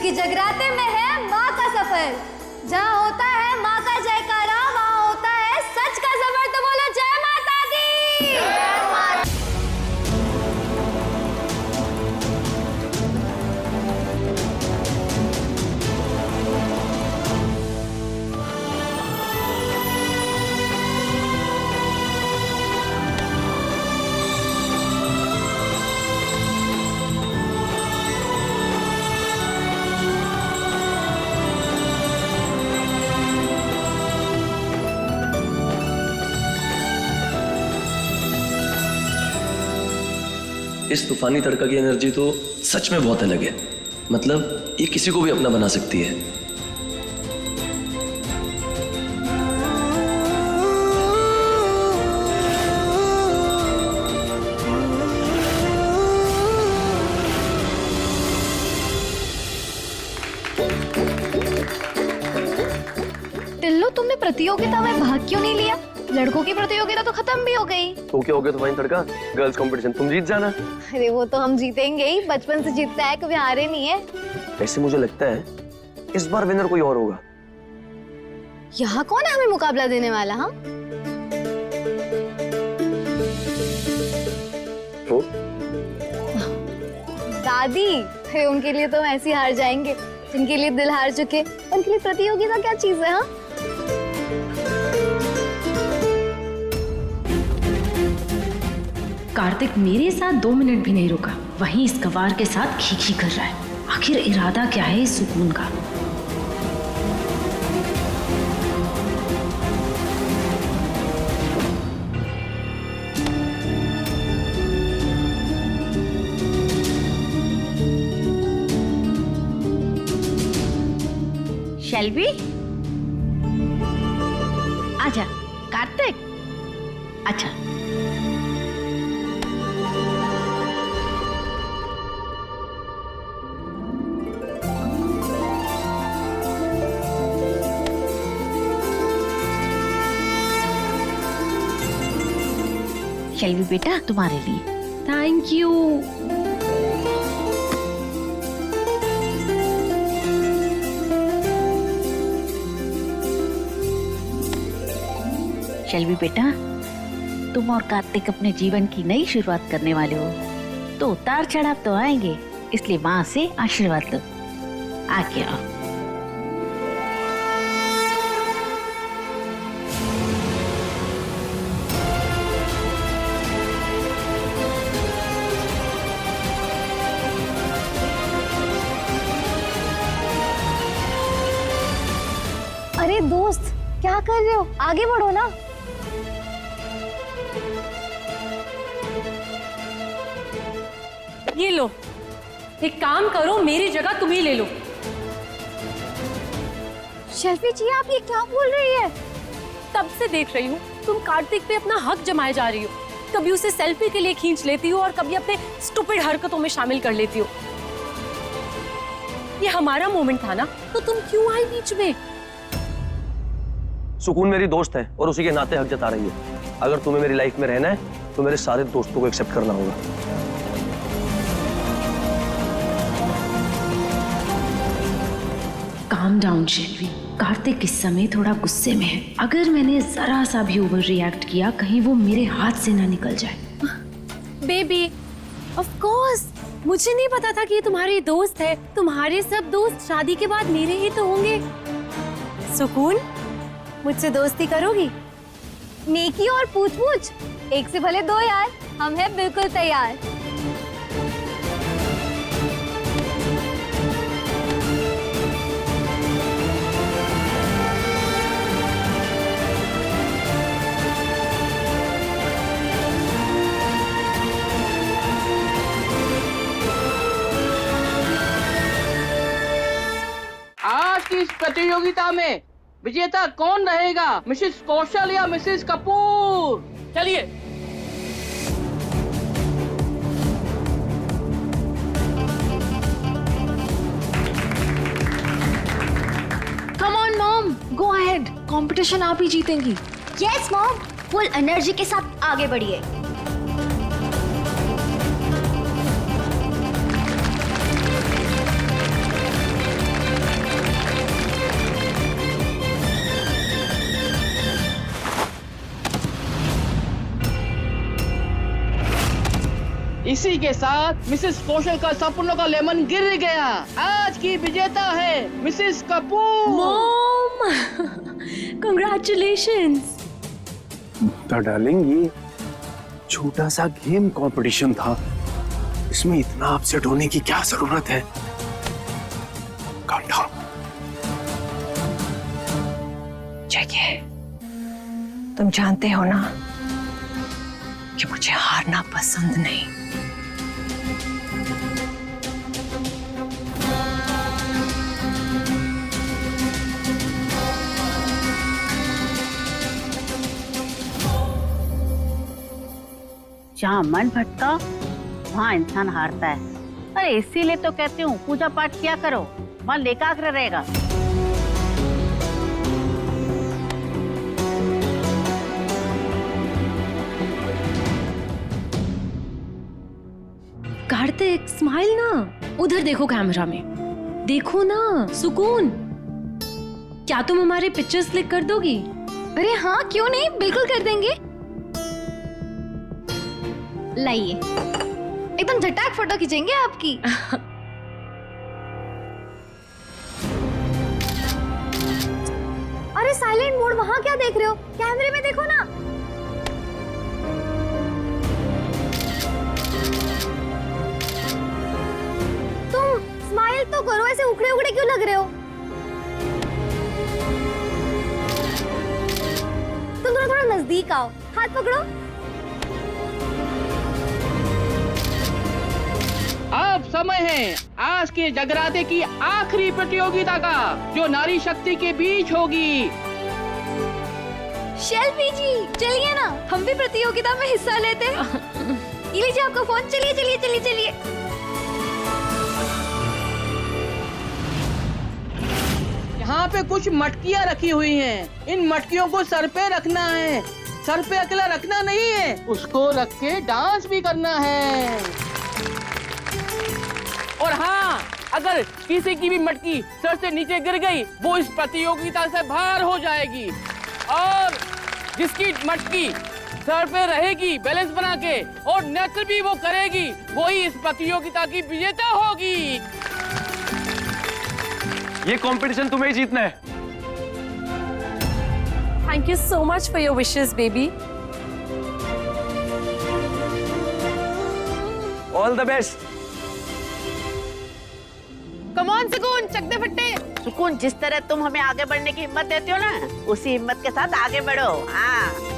क्योंकि जगराते में है माँ का सफर। जहाँ होता है माँ का जयकारा, वहाँ होता है सच का सफर। तो बोलो जय माता दी। जय माता। इस तूफानी तड़का की एनर्जी तो सच में बहुत अलग है। मतलब ये किसी को भी अपना बना सकती है। टिल्लू, तुमने प्रतियोगिता में भाग क्यों नहीं लिया? लड़कों की प्रतियोगिता तो खत्म भी हो गई। तो क्या हो गया तूफानी तड़का? गर्ल्स कंपटीशन तुम जीत जाना। अरे वो तो हम जीतेंगे ही, बचपन से जीतता है, कभी हारे नहीं है। ऐसे मुझे लगता है इस बार विनर कोई और होगा। यहाँ कौन है हमें मुकाबला देने वाला? हाँ, तो दादी। अरे उनके लिए तो हम ऐसे ही हार जाएंगे, जिनके लिए दिल हार चुके। उनके लिए प्रतियोगिता क्या चीज है? हाँ, कार्तिक मेरे साथ 2 मिनट भी नहीं रुका, वहीं इस गवार के साथ खींची कर रहा है। आखिर इरादा क्या है इस सुकून का? शेल्वी, आजा। कार्तिक, अच्छा। शेल्वी बेटा, तुम्हारे लिए। Thank you. शेल्वी बेटा, तुम और कार्तिक अपने जीवन की नई शुरुआत करने वाले हो, तो उतार चढ़ाव तो आएंगे, इसलिए माँ से आशीर्वाद लो। आगे आओ। अरे दोस्त, क्या कर रहे हो? आगे बढ़ो ना। ये लो, एक काम करो, मेरी जगह तुम ही ले लो। शेल्फी जी, आप ये क्या बोल रही है? तब से देख रही हूँ तुम कार्तिक पे अपना हक जमाए जा रही हो। कभी उसे सेल्फी के लिए खींच लेती हो और कभी अपने स्टूपिड हरकतों में शामिल कर लेती हो। ये हमारा मोमेंट था ना, तो तुम क्यों आई बीच में? सुकून मेरी दोस्त है और उसी के नाते हक जता रही है। अगर तुम्हें मेरी लाइफ में रहना है तो मेरे सारे दोस्तों को एक्सेप्ट करना होगा। Calm down शेल्वी। कार्तिक इस समय थोड़ा गुस्से में है। अगर मैंने जरा सा भी ओवर रिएक्ट किया, कहीं वो मेरे हाथ से ना निकल जाए। बेबी, ऑफ कोर्स मुझे नहीं पता था कि ये तुम्हारी दोस्त है। तुम्हारे सब दोस्त शादी के बाद मेरे ही तो होंगे। सुकून, मुझसे दोस्ती करोगी? नेकी और पूछ-पूछ, एक से भले 2 यार। हम हैं बिल्कुल तैयार। आज की इस प्रतियोगिता में विजेता कौन रहेगा? मिसेस कौशल या मिसेस कपूर? चलिए। Come on mom, go ahead. Competition आप ही जीतेंगी। यस मॉम, फुल एनर्जी के साथ आगे बढ़िए। इसी के साथ मिसेस कौशल का सपनों का लेमन गिर गया। आज की विजेता है मिसेस कपूर। Mom, congratulations. तो डार्लिंग, ये छोटा सा गेम कंपटीशन था, इसमें इतना अपसेट होने की क्या जरूरत है? Calm down. जय, तुम जानते हो ना कि मुझे हारना पसंद नहीं। जहाँ मन भटका वहाँ इंसान हारता है। अरे इसीलिए तो कहती हूँ पूजा पाठ किया करो, मन एकाग्र रहेगा। कार्तिक, स्माइल ना, उधर देखो कैमरा में, देखो ना। सुकून, क्या तुम हमारे पिक्चर्स क्लिक कर दोगी? अरे हाँ, क्यों नहीं, बिल्कुल कर देंगे। लाइए, एकदम झटाक फोटो खींचेंगे आपकी। अरे साइलेंट मोड, वहां क्या देख रहे हो? कैमरे में देखो ना। तुम स्माइल तो करो, ऐसे उखड़े उखड़े क्यों लग रहे हो? तुम थोड़ा नजदीक आओ, हाथ पकड़ो। अब समय है आज के जगराते की आखिरी प्रतियोगिता का, जो नारी शक्ति के बीच होगी। शेल्फी जी, चलिए ना, हम भी प्रतियोगिता में हिस्सा लेते हैं। ये लीजिए आपका फोन, चलिए चलिए चलिए चलिए। यहाँ पे कुछ मटकियाँ रखी हुई हैं। इन मटकियों को सर पे रखना है। सर पे अकेला रखना नहीं है, उसको रख के डांस भी करना है। और हाँ, अगर किसी की भी मटकी सर से नीचे गिर गई, वो इस प्रतियोगिता से बाहर हो जाएगी। और जिसकी मटकी सर पे रहेगी बैलेंस बना के और नृत्य भी वो करेगी, वो ही इस प्रतियोगिता की विजेता होगी। ये कंपटीशन तुम्हें ही जीतना है। Thank you so much for your wishes, baby. All the best. Come on, सुकून, चक दे फट्टे। सुकून, जिस तरह तुम हमें आगे बढ़ने की हिम्मत देते हो ना, उसी हिम्मत के साथ आगे बढ़ो। हाँ।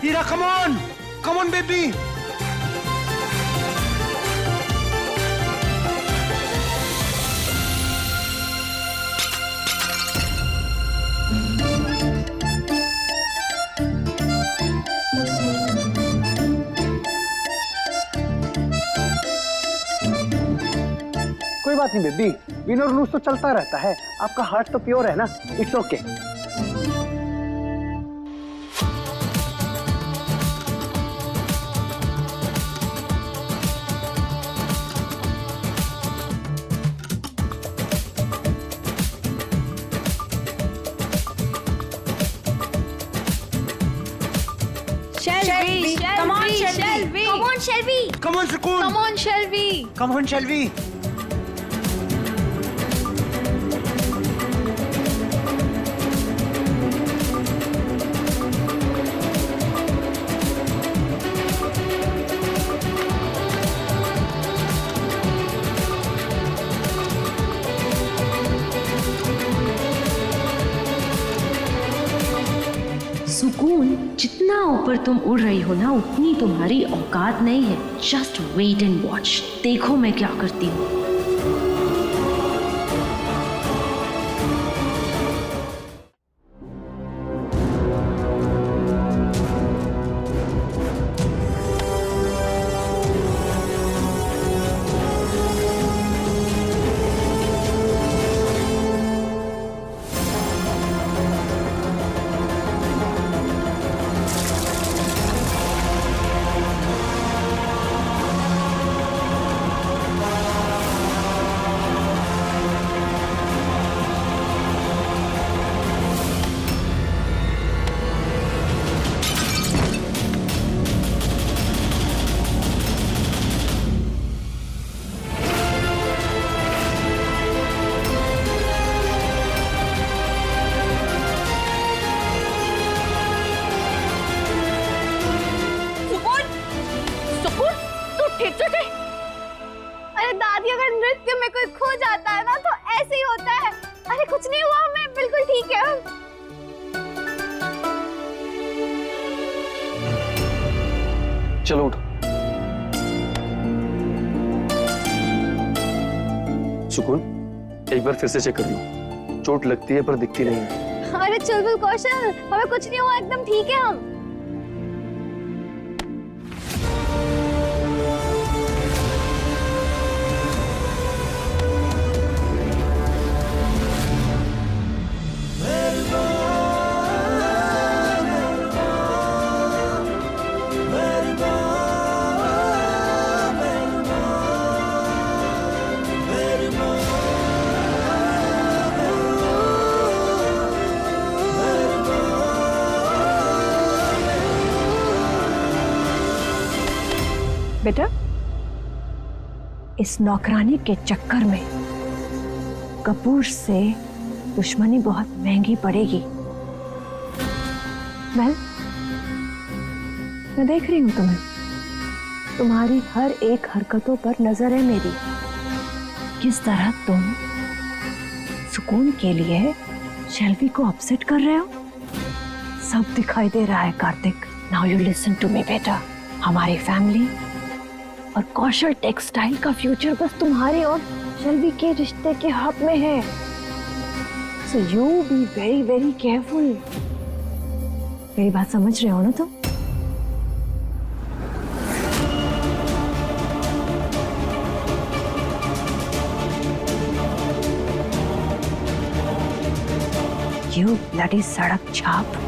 हीरा, come on baby। कोई बात नहीं बेबी, विन और लूज तो चलता रहता है। आपका हार्ट तो प्योर है ना, it's okay. Shelby, come on Shelby, come on Shelby, Come on सुकून, come on Shelby. come on Shelby। सुकून, जितना ऊपर तुम उड़ रही हो ना, उतनी तुम्हारी औकात नहीं है। जस्ट वेट एंड वॉच, देखो मैं क्या करती हूँ। ठीक है। चलो उठो। सुकून, एक बार फिर से चेक कर लो। चोट लगती है पर दिखती नहीं है। अरे चुलबुल कौशल, हमें कुछ नहीं हुआ, एकदम ठीक है हम। बेटा, इस नौकरानी के चक्कर में कपूर से दुश्मनी बहुत महंगी पड़ेगी। वेल, मैं देख रही हूं तुम्हें, तुम्हारी हर एक हरकतों पर नजर है मेरी। किस तरह तुम सुकून के लिए शेल्वी को अपसेट कर रहे हो, सब दिखाई दे रहा है Kartik. Now you listen to me बेटा, हमारी फैमिली और कौशल टेक्सटाइल का फ्यूचर बस तुम्हारे और शेल्वी के रिश्ते के हाथ में है। So you be very very careful. मेरी बात समझ रहे हो ना तुम? यू ब्लडी सड़क छाप।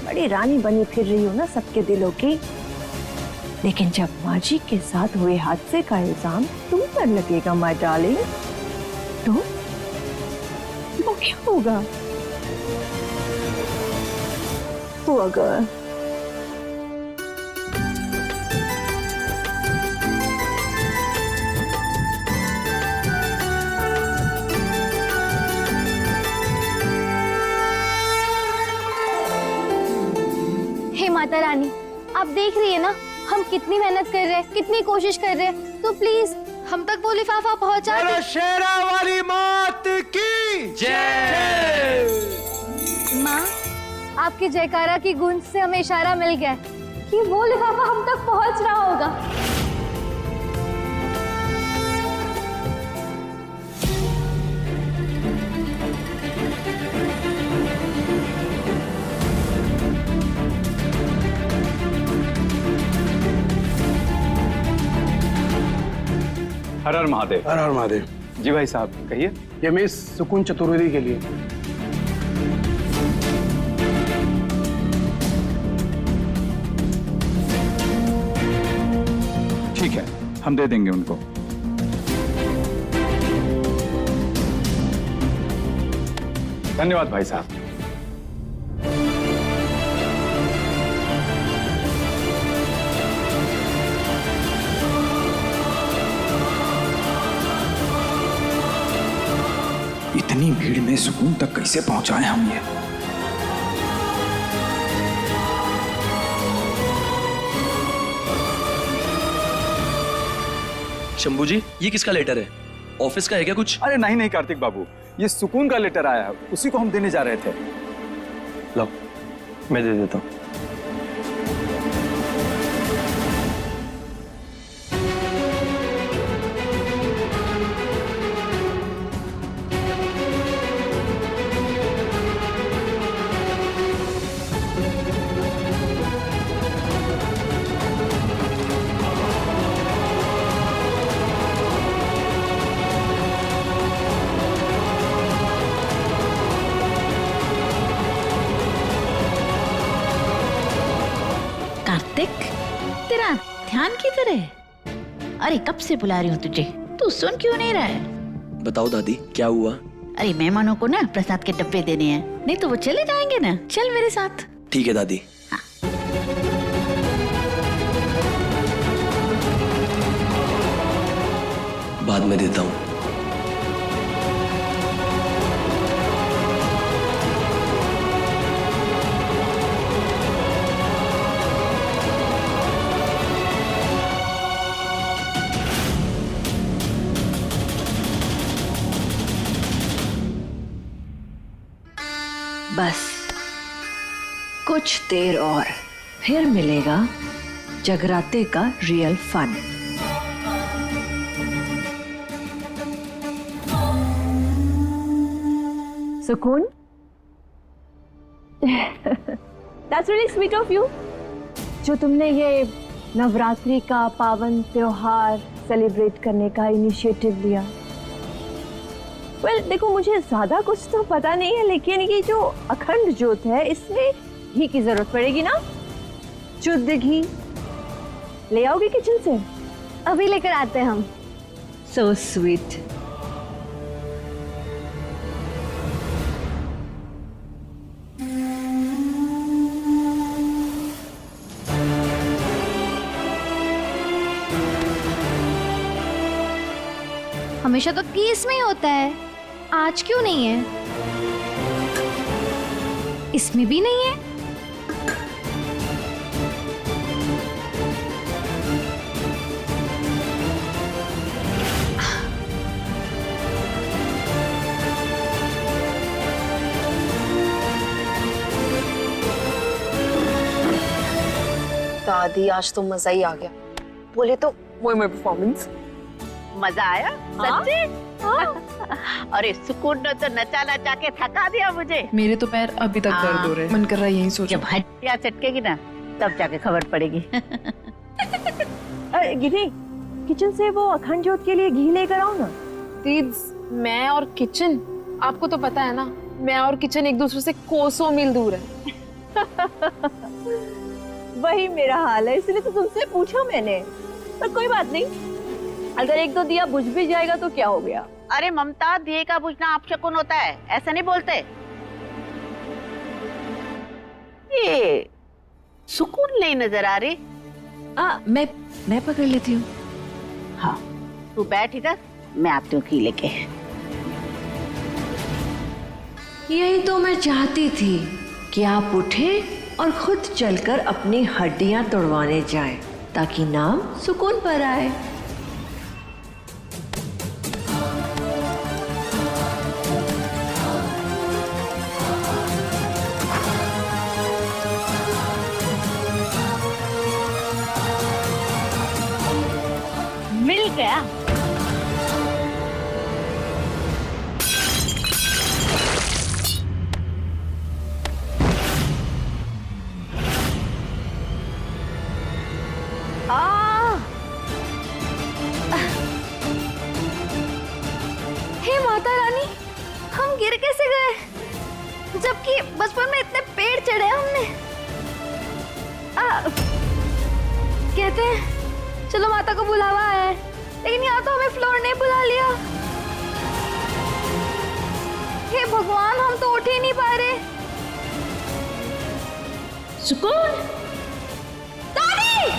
बड़ी रानी बनी फिर रही हो ना सबके दिलों की, लेकिन जब माजी के साथ हुए हादसे का इल्जाम तुम पर लगेगा माय डार्लिंग, तो क्या होगा? Poor girl. हे माता रानी, आप देख रही है ना हम कितनी मेहनत कर रहे हैं, कितनी कोशिश कर रहे हैं, तो प्लीज हम तक वो लिफाफा पहुंचा दो। शेरा वाली मात की जय। माँ, आपकी जयकारा की गूंज से हमें इशारा मिल गया कि वो लिफाफा हम तक पहुंच रहा होगा। हर हर महादेव। हर हर महादेव। जी भाई साहब कहिए। ये मिस सुकून चतुर्वेदी के लिए। ठीक है, हम दे देंगे उनको। धन्यवाद भाई साहब। इतनी भीड़ में सुकून तक कैसे पहुंचाए हम ये? शंभू जी, ये किसका लेटर है? ऑफिस का है क्या कुछ? अरे नहीं नहीं कार्तिक बाबू, ये सुकून का लेटर आया है, उसी को हम देने जा रहे थे। लो, मैं दे देता हूँ। कार्तिक, तेरा ध्यान किधर है? अरे कब से बुला रही हूँ तुझे, तू सुन क्यों नहीं रहा है? बताओ दादी, क्या हुआ? अरे मेहमानों को ना प्रसाद के डब्बे देने हैं, नहीं तो वो चले जाएंगे ना। चल मेरे साथ। ठीक है दादी। बाद में देता हूँ। बस कुछ देर और फिर मिलेगा जगराते का रियल फन। सुकून, That's really sweet of you. जो तुमने ये नवरात्रि का पावन त्योहार सेलिब्रेट करने का इनिशिएटिव लिया। देखो मुझे ज्यादा कुछ तो पता नहीं है, लेकिन ये जो अखंड ज्योत है इसमें घी की जरूरत पड़ेगी ना? शुद्ध घी ले आओगे किचन से? अभी लेकर आते हैं हम। So sweet. हमेशा तो घी इसमें ही होता है, आज क्यों नहीं है? इसमें भी नहीं है। दादी आज तो मजा ही आ गया। बोले तो वो मेरी परफॉर्मेंस मजा आया सच्ची? अरे सुकून ने तो नचा नचा के थका दिया मुझे। मेरे तो पैर अभी तक दर्द हो रहे हैं। मन कर रहा है यहीं सो जाऊं। जब हड्डियां चटकेगी ना तब जाके खबर पड़ेगी। गिरी, किचन से वो अखंड ज्योत के लिए घी लेकर आओ ना। दीदी, मैं और किचन, आपको तो पता है ना, मैं और किचन एक दूसरे से कोसों मील दूर है। वही मेरा हाल है, इसलिए तो तुमसे पूछा मैंने। पर कोई बात नहीं, अगर एक दो दिया बुझ भी जाएगा तो क्या हो गया? अरे ममता, दिए का बुझना अपशकुन होता है, ऐसा नहीं बोलते। ये सुकून नहीं नजर आ रही। मैं पकड़ लेती हूँ। हाँ, तू बैठ इधर, मैं आती हूँ घी लेके। यही तो मैं चाहती थी कि आप उठे और खुद चलकर अपनी हड्डियां तोड़वाने जाएं, ताकि नाम सुकून पर आए। मिल गया। हे माता रानी, हम गिर कैसे गए? जबकि बचपन में इतने पेड़ चढ़े हमने। कहते हैं चलो माता को बुलावा है, लेकिन यहाँ तो हमें फ्लोर ने बुला लिया। हे भगवान, हम तो उठ ही नहीं पा रहे। सुकून, दादी!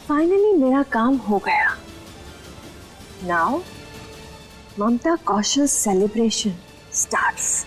फाइनली मेरा काम हो गया। नाउ ममता कौशल सेलिब्रेशन स्टार्ट्स।